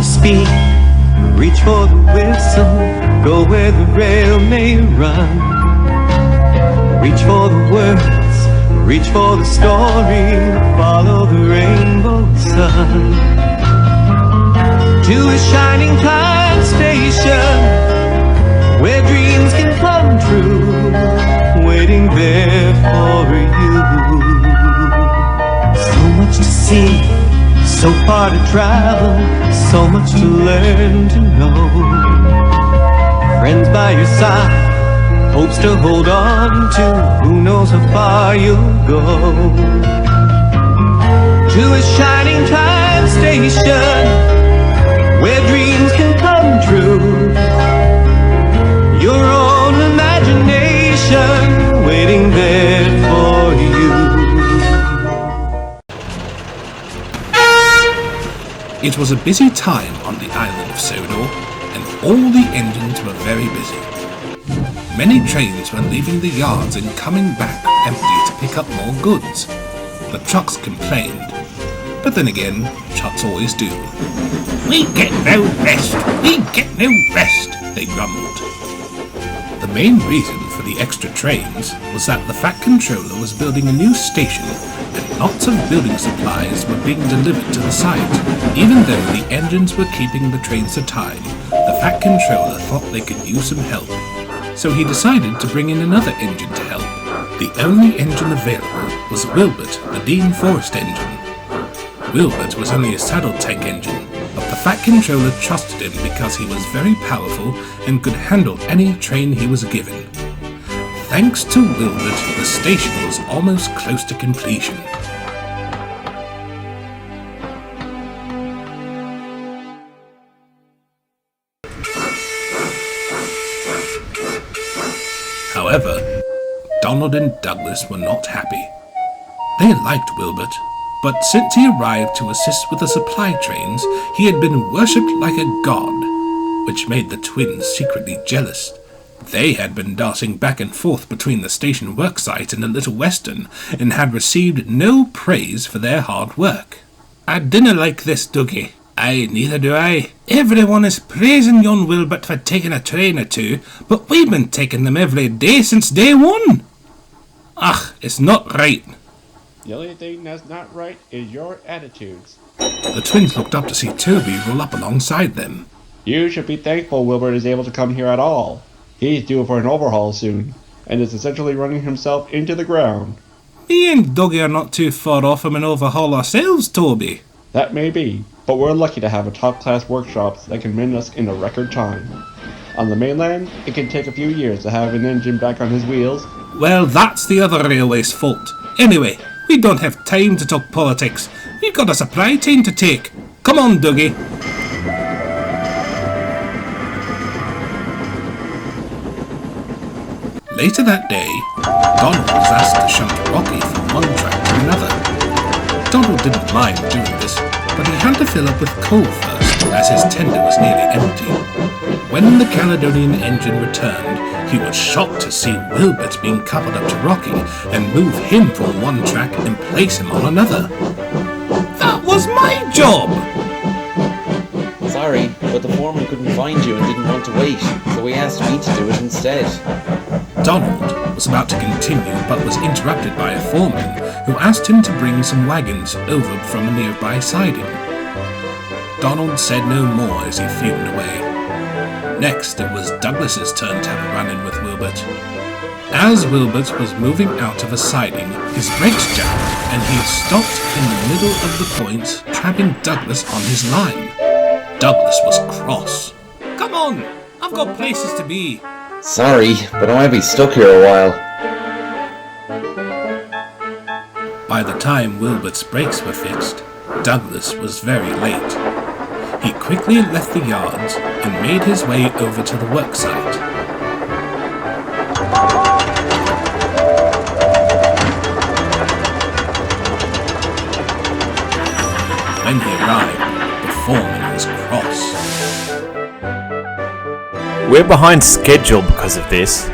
the speed, reach for the whistle, go where the rail may run. Reach for the words, reach for the story, follow the rainbow sun. To a shining time station, where dreams can come true, waiting there for you. So much to see, so far to travel, so much to learn to know. Friends by your side, hopes to hold on to, who knows how far you'll go. To a shining time station, where dreams can come true, your own imagination waiting there for you. It was a busy time on the island of Sodor, and all the engines were very busy. Many trains were leaving the yards and coming back empty to pick up more goods. The trucks complained, but then again, trucks always do. "We get no rest! We get no rest!" they grumbled. The main reason for the extra trains was that the Fat Controller was building a new station and lots of building supplies were being delivered to the site. Even though the engines were keeping the trains to time, the Fat Controller thought they could use some help. So he decided to bring in another engine to help. The only engine available was Wilbert, the Dean Forest engine. Wilbert was only a saddle tank engine, but the Fat Controller trusted him because he was very powerful and could handle any train he was given. Thanks to Wilbert, the station was almost close to completion. However, Donald and Douglas were not happy. They liked Wilbert, but since he arrived to assist with the supply trains, he had been worshipped like a god, which made the twins secretly jealous. They had been darting back and forth between the station worksite and the Little Western, and had received no praise for their hard work. "I dinna like this, Dougie." "Aye, neither do I. Everyone is praising yon Wilbert for taking a train or two, but we've been taking them every day since day one. Ach, it's not right." "The only thing that's not right is your attitudes." The twins looked up to see Toby roll up alongside them. "You should be thankful Wilbert is able to come here at all. He's due for an overhaul soon, and is essentially running himself into the ground." "Me and Dougie are not too far off from an overhaul ourselves, Toby." "That may be, but we're lucky to have a top-class workshop that can mend us in a record time. On the mainland, it can take a few years to have an engine back on his wheels." "Well, that's the other railway's fault. Anyway, we don't have time to talk politics. We've got a supply train to take. Come on, Dougie." Later that day, Donald was asked to shunt Rocky from one track to another. Donald didn't mind doing this, but he had to fill up with coal first, as his tender was nearly empty. When the Caledonian engine returned, he was shocked to see Wilbert being coupled up to Rocky and move him from one track and place him on another. "That was my job!" "Sorry, but the foreman couldn't find you and didn't want to wait, so he asked me to do it instead." Donald was about to continue but was interrupted by a foreman who asked him to bring some wagons over from a nearby siding. Donald said no more as he fumed away. Next, it was Douglas's turn to have a run-in with Wilbert. As Wilbert was moving out of a siding, his brakes jammed and he stopped in the middle of the points, trapping Douglas on his line. Douglas was cross. "Come on, I've got places to be." "Sorry, but I might be stuck here a while." By the time Wilbert's brakes were fixed, Douglas was very late. He quickly left the yards and made his way over to the worksite. When he arrived, the foreman was cross. "We're behind schedule because of this."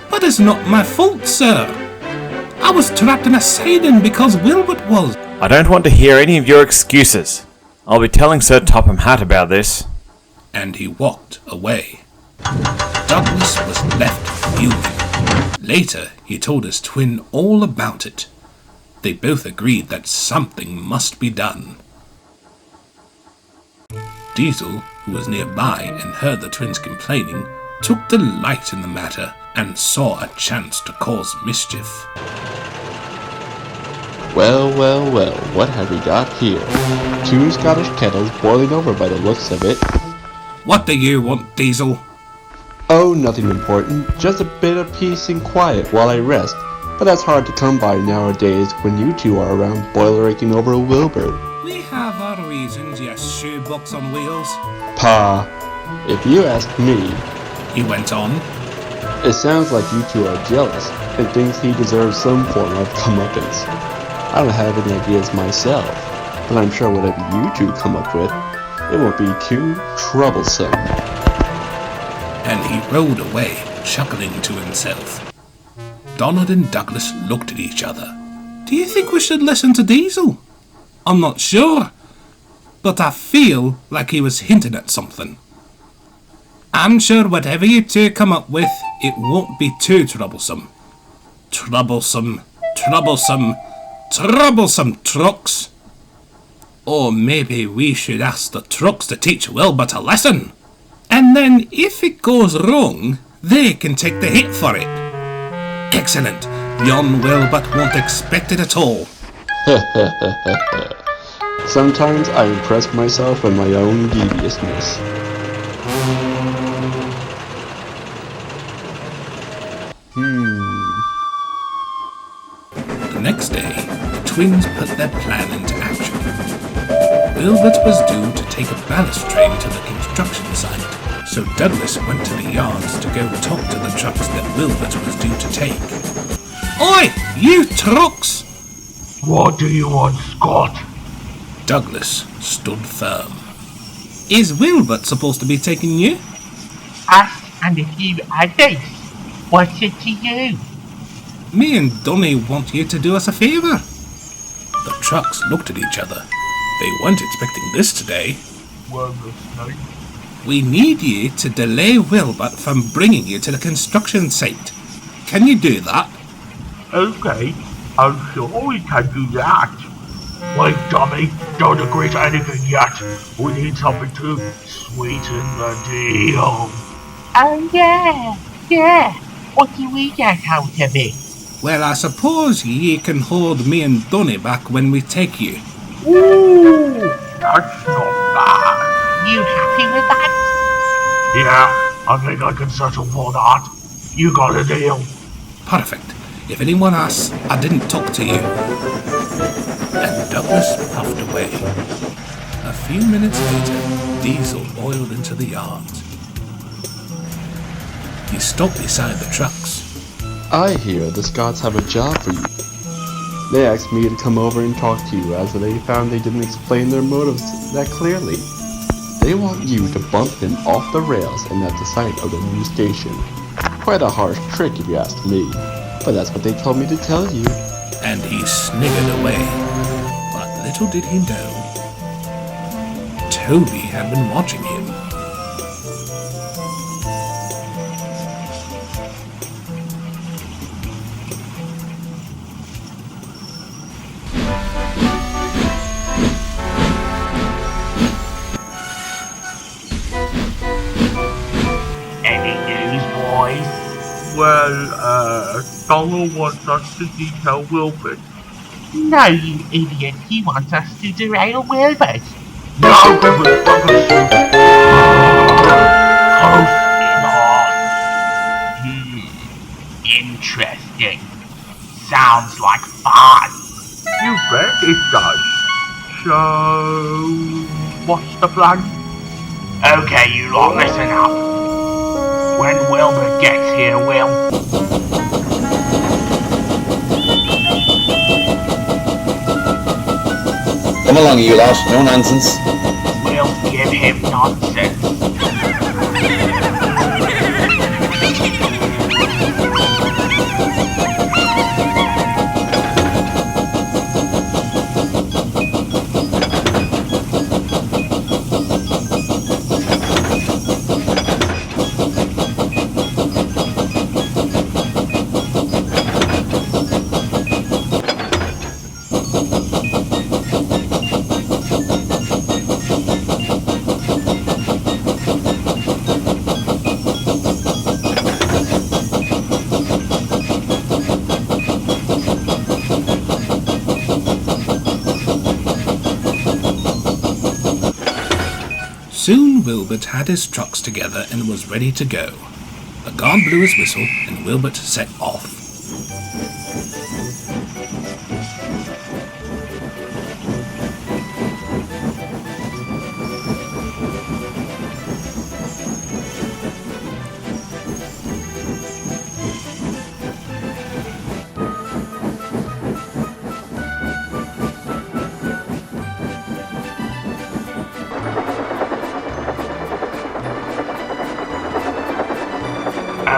"But it's not my fault, sir. I was trapped in a siding because Wilbert was." "I don't want to hear any of your excuses." I'll be telling Sir Topham Hatt about this. And he walked away. Douglas was left fuming. Later, he told his twin all about it. They both agreed that something must be done. Diesel, who was nearby and heard the twins complaining, took delight in the matter and saw a chance to cause mischief. Well, what have we got here? 2 Scottish kettles boiling over by the looks of it. What do you want, Diesel? Oh, nothing important, just a bit of peace and quiet while I rest. But that's hard to come by nowadays when you two are around boiler raking over a Wilbur. We have our reasons, you shoebox on wheels, Pa, if you ask me, he went on. it sounds like you two are jealous and thinks he deserves some form of comeuppance. I don't have any ideas myself, but I'm sure whatever you two come up with, it won't be too troublesome. And he rode away, chuckling to himself. Donald and Douglas looked at each other. Do you think we should listen to Diesel? I'm not sure, but I feel like he was hinting at something. I'm sure whatever you two come up with, it won't be too troublesome. Troublesome trucks. Or maybe we should ask the trucks to teach Wilbert a lesson. And then if it goes wrong, they can take the hit for it. Excellent. Yon Wilbert won't expect it at all. Sometimes I impress myself with my own deviousness. The next day, the twins put their plan into action. Wilbert was due to take a ballast train to the construction site, so Douglas went to the yards to go talk to the trucks that Wilbert was due to take. Oi, you trucks! What do you want, Scott? Douglas stood firm. Is Wilbert supposed to be taking you? Us and a few others. What's it to you? Me and Donny want you to do us a favour. The trucks looked at each other. They weren't expecting this today. Well, mistake. We need you to delay Wilbert from bringing you to the construction site. Can you do that? Okay, I'm sure we can do that. Wait, dummy, don't agree to anything yet. We need something to sweeten the deal. Oh yeah. What do we get out of it? Well, I suppose ye can hold me and Donny back when we take you. Ooh, that's not bad. You happy with that? Yeah, I think I can settle for that. You got a deal. Perfect. If anyone asks, I didn't talk to you. And Douglas puffed away. A few minutes later, Diesel oiled into the yard. He stopped beside the trucks. I hear the Scots have a job for you. They asked me to come over and talk to you as they found they didn't explain their motives that clearly. They want you to bump them off the rails and at the site of the new station. Quite a harsh trick if you ask me, but that's what they told me to tell you. And he sniggered away. But little did he know, Toby had been watching him. Any news, boys? Well, Donald wants us to detail Wilbert. No, you idiot. He wants us to derail Wilbert. No, Wilbert, interesting. Sounds like fun. You bet it does. So, what's the plan? Okay, you lot, listen up. When Wilbur gets here, Come along, you lot. No nonsense. we'll give him nonsense. Soon Wilbert had his trucks together and was ready to go. The guard blew his whistle and Wilbert set off.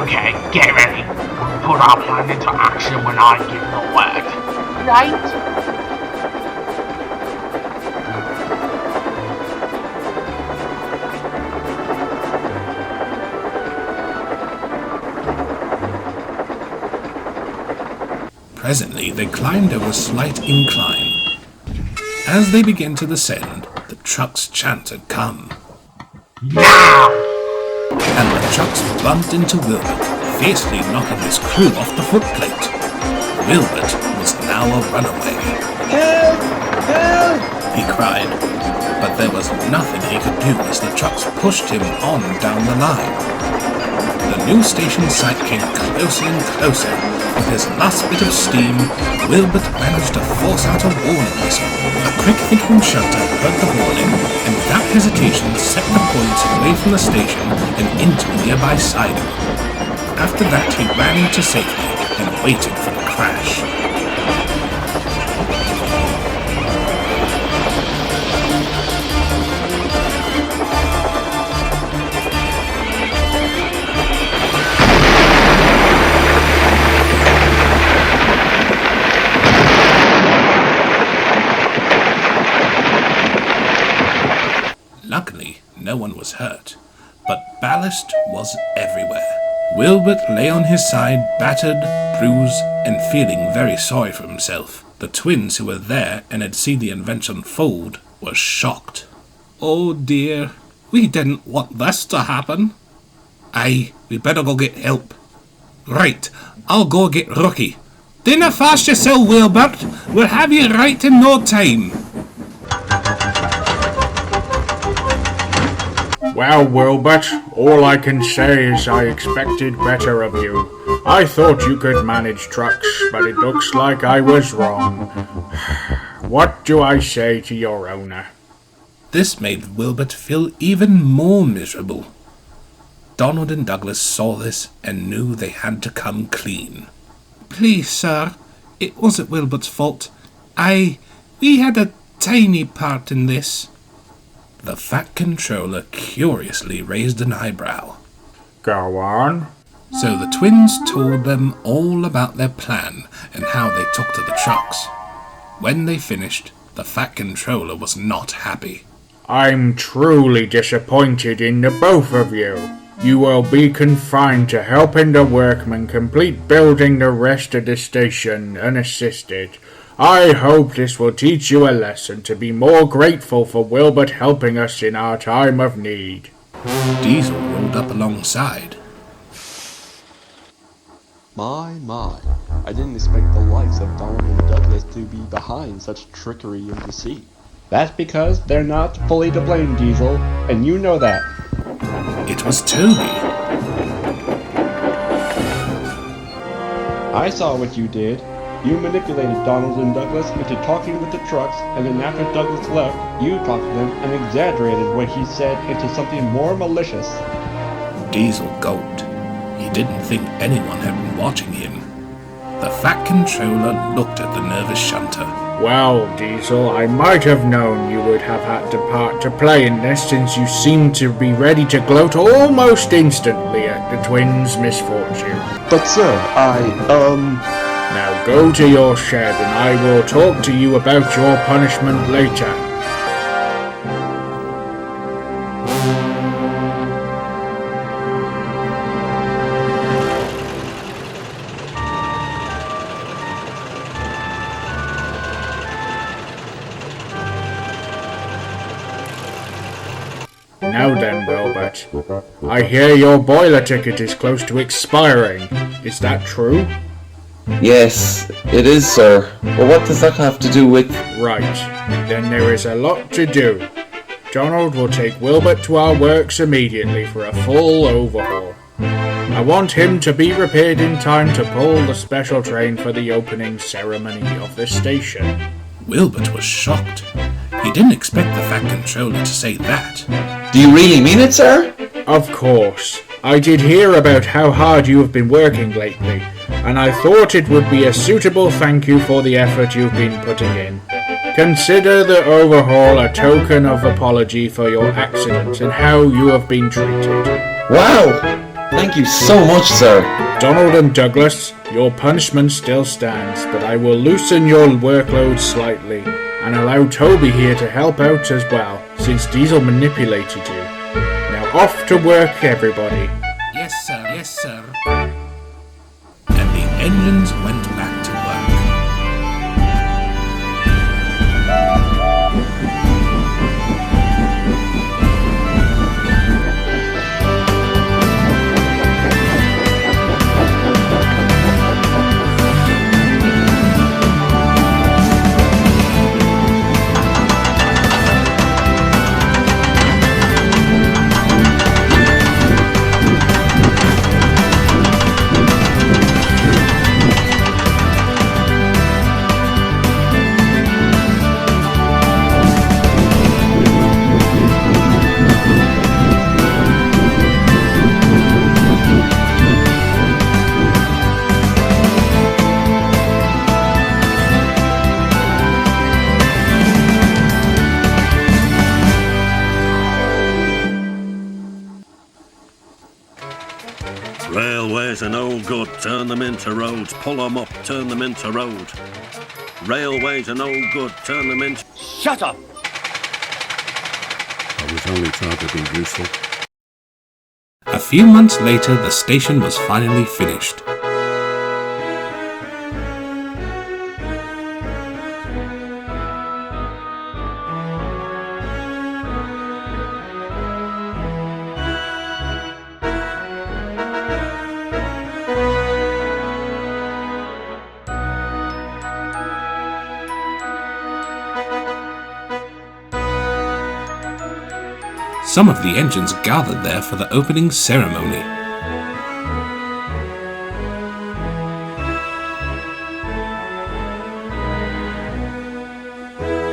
Okay, get ready. We'll put our plan into action when I give the word. Right? Presently they climbed over a slight incline. As they began to descend, the truck's chance had come. Now! And the trucks bumped into Wilbert, fiercely knocking his crew off the footplate. Wilbert was now a runaway. Help! Help! He cried, but there was nothing he could do as the trucks pushed him on down the line. The new station site came closer and closer. With his last bit of steam, Wilbert managed to force out a warning whistle. A quick-thinking shunter heard the warning, and without hesitation set the points away from the station and into a nearby siding. After that he ran to safety and waited for the crash. Luckily, no one was hurt, but ballast was everywhere. Wilbert lay on his side, battered, bruised, and feeling very sorry for himself. The twins who were there and had seen the invention unfold were shocked. Oh dear, we didn't want this to happen. Aye, we better go get help. Right, I'll go get Rookie. Dinna fast yourself, Wilbert. We'll have you right in no time. Well, Wilbert, all I can say is I expected better of you. I thought you could manage trucks, but it looks like I was wrong. What do I say to your owner? This made Wilbert feel even more miserable. Donald and Douglas saw this and knew they had to come clean. Please, sir, it wasn't Wilbert's fault. We had a tiny part in this. The Fat Controller curiously raised an eyebrow. Go on. So the twins told them all about their plan and how they took to the trucks. When they finished, the Fat Controller was not happy. I'm truly disappointed in the both of you. You will be confined to helping the workmen complete building the rest of the station unassisted. I hope this will teach you a lesson to be more grateful for Wilbert helping us in our time of need. Diesel rolled up alongside. My, I didn't expect the likes of Donald and Douglas to be behind such trickery and deceit. That's because they're not fully to blame, Diesel, and you know that. It was Toby. I saw what you did. You manipulated Donald and Douglas into talking with the trucks, and then after Douglas left, you talked to them and exaggerated what he said into something more malicious. Diesel gulped. He didn't think anyone had been watching him. The Fat Controller looked at the nervous shunter. Well, Diesel, I might have known you would have had to part to play in this since you seemed to be ready to gloat almost instantly at the twins' misfortune. But sir, Now go to your shed and I will talk to you about your punishment later. Now then, Wilbert, I hear your boiler ticket is close to expiring. Is that true? Yes, it is, sir. But what does that have to do with... Right, then there is a lot to do. Donald will take Wilbert to our works immediately for a full overhaul. I want him to be repaired in time to pull the special train for the opening ceremony of the station. Wilbert was shocked. He didn't expect the Fat Controller to say that. Do you really mean it, sir? Of course. I did hear about how hard you have been working lately, and I thought it would be a suitable thank you for the effort you've been putting in. Consider the overhaul a token of apology for your accident and how you have been treated. Wow! Thank you so much, sir. Donald and Douglas, your punishment still stands, but I will loosen your workload slightly and allow Toby here to help out as well, since Diesel manipulated you. Now off to work, everybody. Yes, sir. Yes, sir. And the engines went back to work. Railways are no good, turn them into roads. Pull them up, turn them into road. Railways are no good, turn them into... Shut up! I was only trying to be useful. A few months later, the station was finally finished. Some of the engines gathered there for the opening ceremony.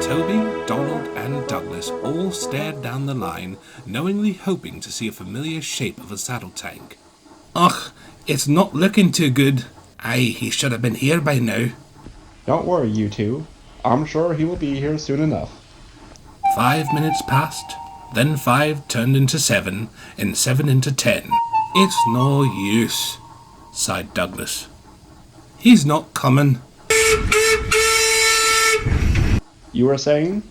Toby, Donald, and Douglas all stared down the line, knowingly hoping to see a familiar shape of a saddle tank. Ugh, it's not looking too good. Aye, he should have been here by now. Don't worry, you two. I'm sure he will be here soon enough. 5 minutes passed. Then 5 turned into 7, and 7 into 10. It's no use, sighed Douglas. He's not coming. You were saying?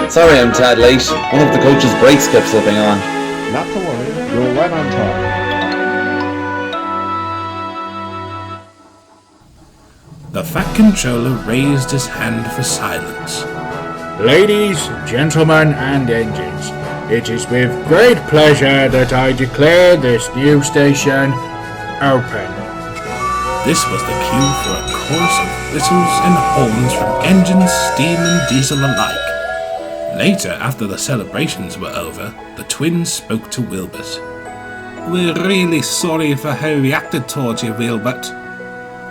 Sorry I'm tad late. One of the coach's brakes kept slipping on. Not to worry, you're right on time. The Fat Controller raised his hand for silence. Ladies, gentlemen, and engines, it is with great pleasure that I declare this new station open. This was the cue for a chorus of whistles and horns from engines, steam, and diesel alike. Later, after the celebrations were over, the twins spoke to Wilbert. We're really sorry for how we acted towards you, Wilbert.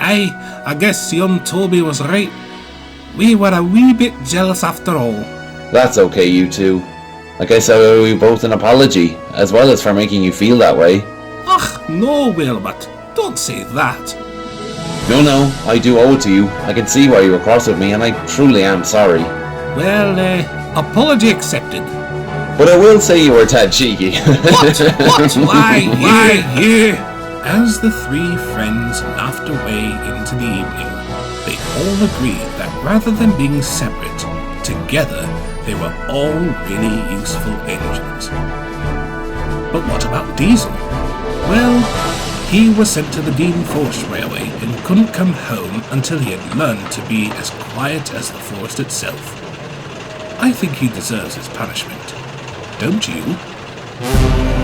Aye, I guess young Toby was right. We were a wee bit jealous after all. That's okay, you two. I guess I owe you both an apology, as well as for making you feel that way. Ugh, no, Wilbert. Don't say that. No, I do owe it to you. I can see why you were cross with me, and I truly am sorry. Well, apology accepted. But I will say you were a tad cheeky. What? Why, you? As the three friends laughed away into the evening, they all agreed that rather than being separate, together they were all really useful engines. But what about Diesel? Well, he was sent to the Dean Force Railway and couldn't come home until he had learned to be as quiet as the forest itself. I think he deserves his punishment. Don't you?